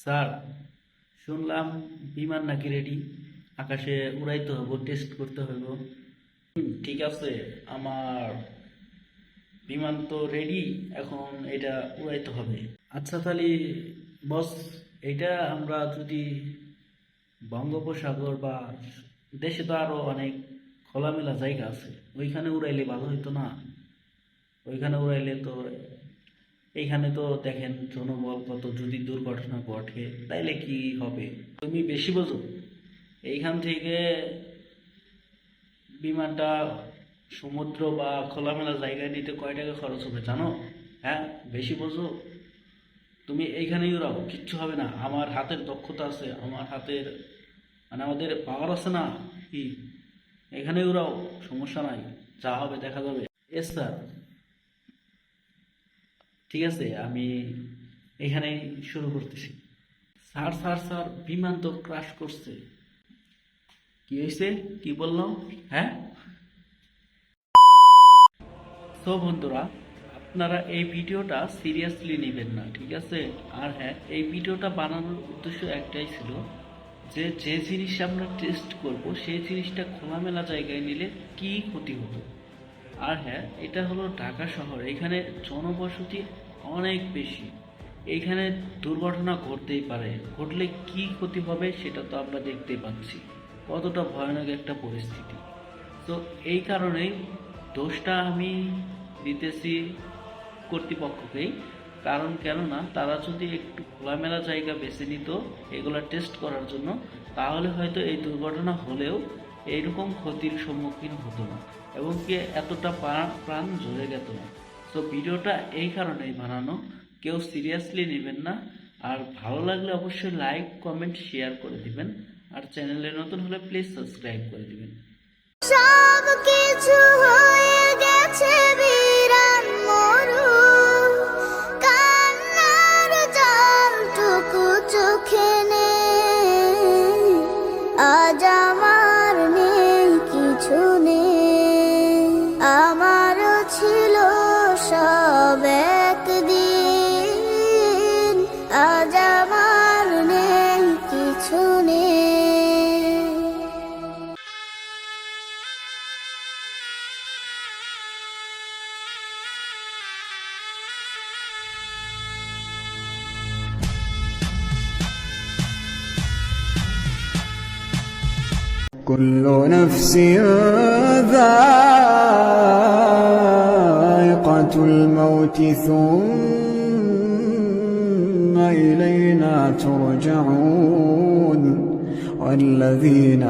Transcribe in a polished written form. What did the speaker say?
Sir, শুনলাম বিমান নাকি রেডি, আকাশে উড়াইতে হবো, টেস্ট করতে হইব। ঠিক আছে, আমার বিমান তো রেডি, এখন এটা উড়াইতে হবে। আচ্ছা তাহলে বস, এটা আমরা যদি বঙ্গোপসাগর বা দেশে তো আরো অনেক খোলামেলা জায়গা আছে, ওইখানে উড়াইলে ভালো হইতো না? ওইখানে উড়াইলে তো, এইখানে তো দেখেন জনবল কত, যদি দুর্ঘটনা ঘটে তাইলে কি হবে? তুমি বেশি বোঝো। এইখান থেকে বিমানটা সমুদ্র বা খোলামেলা জায়গায় নিতে কয় টাকা খরচ হবে জানো? হ্যাঁ, বেশি বোঝো। তুমি এইখানেই উড়াও, কিচ্ছু হবে না। আমার হাতের দক্ষতা আছে, আমার হাতের মানে আমাদের পাওয়ার আছে না কি, এখানে উড়াও, সমস্যা নাই, যা হবে দেখা যাবে। এস স্যার, ঠিক আছে, আমি এখানে শুরু করতেছি। স্যার স্যার স্যার, বিমান তো ক্রাশ করছে। কি হয়েছে, কি বললাম? হ্যাঁ, তো বন্ধুরা, আপনারা এই ভিডিওটা সিরিয়াসলি নেবেন না, ঠিক আছে? আর হ্যাঁ, এই ভিডিওটা বানানোর উদ্দেশ্য একটাই ছিল যে যে জিনিস আমরা টেস্ট করব সেই জিনিসটা খোলামেলা জায়গায় নিলে কি ক্ষতি হতো। আর হ্যাঁ, এটা হলো ঢাকা শহর, এখানে জনবসতি অনেক বেশি, এইখানে দুর্ঘটনা ঘটতেই পারে, ঘটলে কি ক্ষতি হবে সেটা তো আমরা দেখতেই পাচ্ছি, কতটা ভয়ানক একটা পরিস্থিতি। তো এই কারণেই দোষটা আমি দিতেছি কর্তৃপক্ষকেই। কারণ কেননা তারা যদি একটু খোলামেলা জায়গা বেছে নিত এগুলা টেস্ট করার জন্য, তাহলে হয়তো এই দুর্ঘটনা হলেও এইরকম ক্ষতির সম্মুখীন হতো না, এবং কি এতটা প্রাণ ঝরে যেত না। তো ভিডিওটা এই কারণেই বানানো, কেউ সিরিয়াসলি নেবেন না। আর ভালো লাগলে অবশ্যই লাইক কমেন্ট শেয়ার করে দিবেন, আর চ্যানেলে নতুন হলে প্লিজ সাবস্ক্রাইব করে দিবেন। সব কিছু হয়ে গেছে বিরান মরু, কান্নার জলটুকু চোখে নেই, আজ আমার নেই কিছু নেই, আমারও ছিল সব একদিন, আজ আমার নেই কিছু নেই। كل نفس ذائقة الموت ثم إلينا ترجعون والذين